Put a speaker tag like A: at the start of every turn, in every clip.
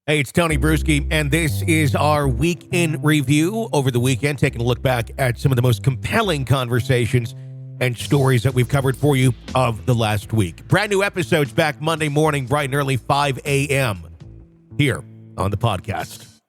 A: Hey, it's Tony Brueski, and this is our week in review over the weekend, taking a look back at some of the most compelling conversations and stories that we've covered for you of the last week. Brand new episodes back Monday morning, bright and early, 5 a.m. here on the podcast.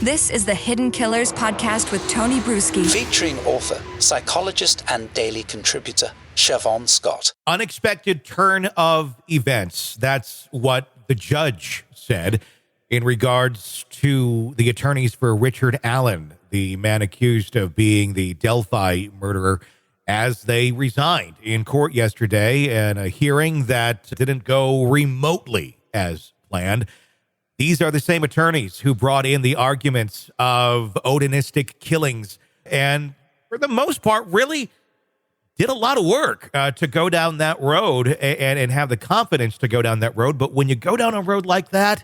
B: This is the Hidden Killers podcast with Tony Brueski.
C: Featuring author, psychologist, and daily contributor, Siobhan Scott.
A: Unexpected turn of events. That's what the judge said in regards to the attorneys for Richard Allen, the man accused of being the Delphi murderer, as they resigned in court yesterday in a hearing that didn't go remotely as planned. These are the same attorneys who brought in the arguments of Odinistic killings and, for the most part, really did a lot of work to go down that road and have the confidence to go down that road. But when you go down a road like that,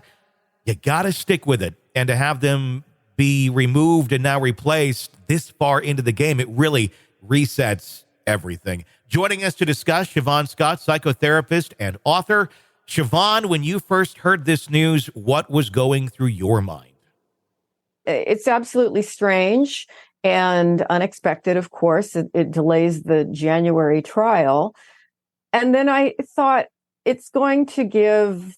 A: you got to stick with it. And to have them be removed and now replaced this far into the game, it really resets everything. Joining us to discuss, Siobhan Scott, psychotherapist and author. Siobhan, when you first heard this news, what was going through your mind?
D: It's absolutely strange and unexpected, of course. It delays the January trial. And then I thought it's going to give,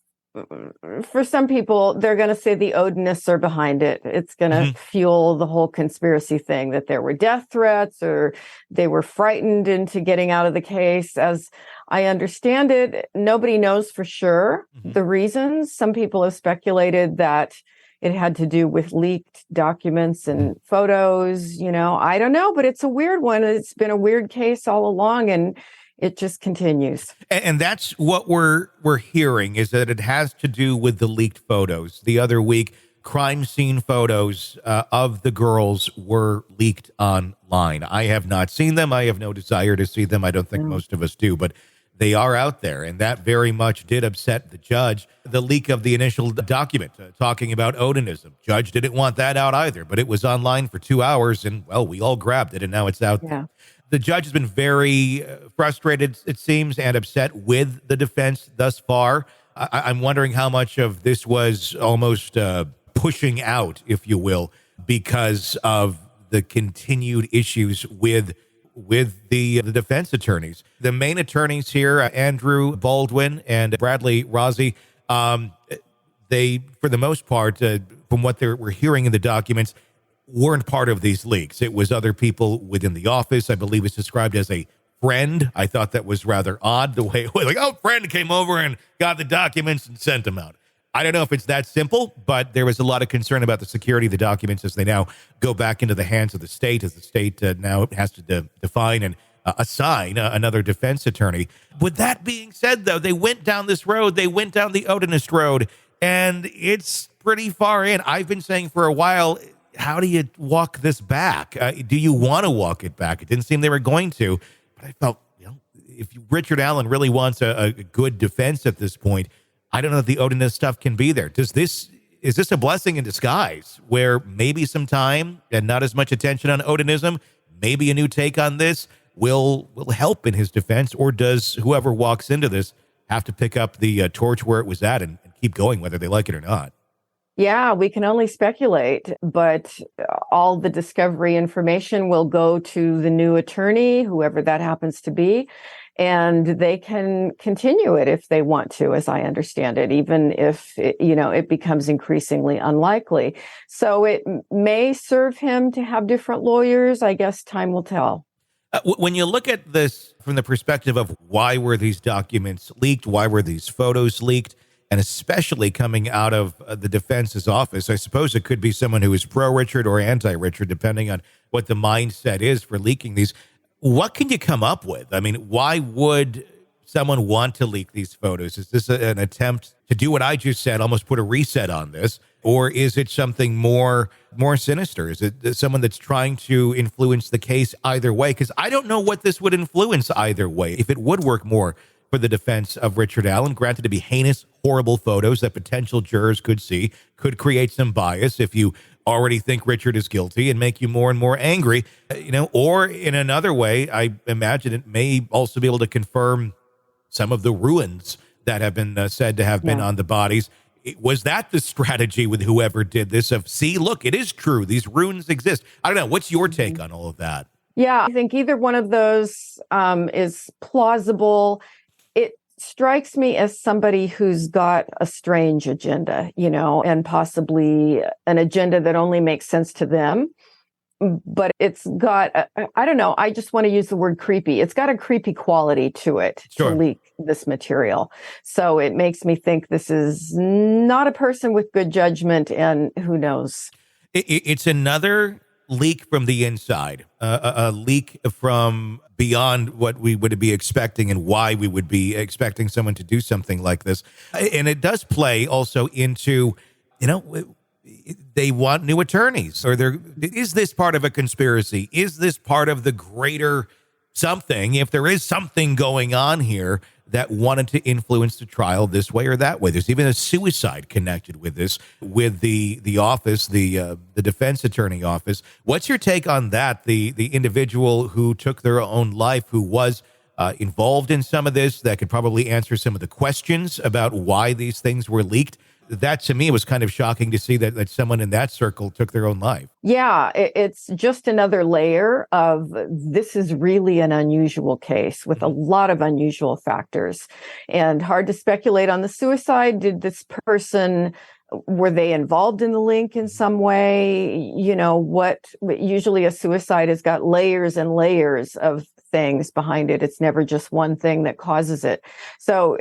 D: for some people, they're going to say the Odinists are behind it. It's going to fuel the whole conspiracy thing, that there were death threats or they were frightened into getting out of the case. As I understand it, nobody knows for sure the reasons. Some people have speculated that it had to do with leaked documents and photos. You know, I don't know, but it's a weird one. It's been a weird case all along, and it just continues.
A: And that's what we're hearing, is that it has to do with the leaked photos. The other week, crime scene photos of the girls were leaked online. I have not seen them. I have no desire to see them. I don't think most of us do, but they are out there, and that very much did upset the judge. The leak of the initial document talking about Odinism. Judge didn't want that out either, but it was online for 2 hours, and, well, we all grabbed it, and now it's out there. The judge has been very frustrated, it seems, and upset with the defense thus far. I'm wondering how much of this was almost pushing out, if you will, because of the continued issues with the defense attorneys. The main attorneys here, Andrew Baldwin and Bradley Rossi, they, for the most part, from what we're hearing in the documents, weren't part of these leaks. It was other people within the office. I believe it's described as a friend. I thought that was rather odd, the way it was like, oh, friend came over and got the documents and sent them out. I don't know if it's that simple, but there was a lot of concern about the security of the documents as they now go back into the hands of the state, as the state now has to define and assign another defense attorney. With that being said, though, they went down this road. They went down the Odinist road, and it's pretty far in. I've been saying for a while, how do you walk this back? Do you want to walk it back? It didn't seem they were going to, but I felt, if Richard Allen really wants a good defense at this point, I don't know if the Odinist stuff can be there. Is this a blessing in disguise, where maybe some time and not as much attention on Odinism, maybe a new take on this will help in his defense, or does whoever walks into this have to pick up the torch where it was at and keep going, whether they like it or not?
D: Yeah, we can only speculate, but all the discovery information will go to the new attorney, whoever that happens to be, and they can continue it if they want to, as I understand it, even if it becomes increasingly unlikely. So it may serve him to have different lawyers. I guess time will tell.
A: When you look at this from the perspective of why were these documents leaked, why were these photos leaked, and especially coming out of the defense's office, I suppose it could be someone who is pro-Richard or anti-Richard, depending on what the mindset is for leaking these. What can you come up with? I mean, why would someone want to leak these photos? Is this an attempt to do what I just said, almost put a reset on this? Or is it something more sinister? Is it someone that's trying to influence the case either way? Because I don't know what this would influence either way. If it would work more for the defense of Richard Allen, granted to be heinous, horrible photos that potential jurors could see, could create some bias if you already think Richard is guilty and make you more and more angry, or in another way, I imagine it may also be able to confirm some of the ruins that have been said to have been on the bodies. Was that the strategy with whoever did this of, see, look, it is true. These runes exist. I don't know. What's your take on all of that?
D: Yeah, I think either one of those is plausible. It strikes me as somebody who's got a strange agenda, and possibly an agenda that only makes sense to them. But it's got, I don't know, I just want to use the word creepy. It's got a creepy quality to it to leak this material. So it makes me think this is not a person with good judgment, and who knows?
A: It's another leak from the inside, a leak from beyond what we would be expecting and why we would be expecting someone to do something like this. And it does play also into, they want new attorneys, or is this part of a conspiracy? Is this part of the greater something? If there is something going on here that wanted to influence the trial this way or that way, there's even a suicide connected with this, with the office, the defense attorney office. What's your take on that? The individual who took their own life, who was involved in some of this, that could probably answer some of the questions about why these things were leaked. That, to me, was kind of shocking to see that someone in that circle took their own life.
D: Yeah, it's just another layer of, this is really an unusual case with a lot of unusual factors, and hard to speculate on the suicide. Did this person, were they involved in the link in some way? Usually a suicide has got layers and layers of things behind it. It's never just one thing that causes it. So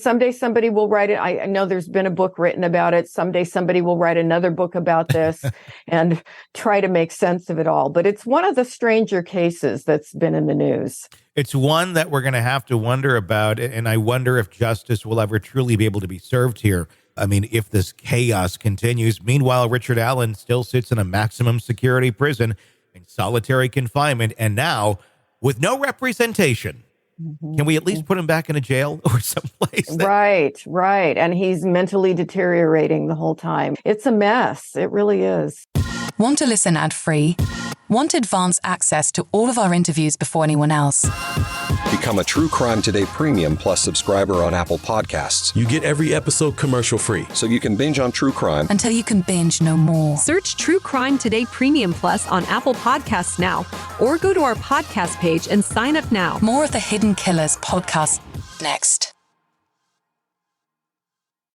D: someday somebody will write it. I know there's been a book written about it. Someday somebody will write another book about this and try to make sense of it all. But it's one of the stranger cases that's been in the news.
A: It's one that we're going to have to wonder about, and I wonder if justice will ever truly be able to be served here. I mean, if this chaos continues. Meanwhile, Richard Allen still sits in a maximum security prison in solitary confinement, and now with no representation. Mm-hmm. Can we at least put him back in a jail or someplace?
D: Right. And he's mentally deteriorating the whole time. It's a mess. It really is.
B: Want to listen ad-free? Want advanced access to all of our interviews before anyone else?
E: Become a True Crime Today Premium Plus subscriber on Apple Podcasts.
F: You get every episode commercial-free,
E: so you can binge on true crime
B: until you can binge no more.
G: Search True Crime Today Premium Plus on Apple Podcasts now, or go to our podcast page and sign up now.
B: More of the Hidden Killers podcast next.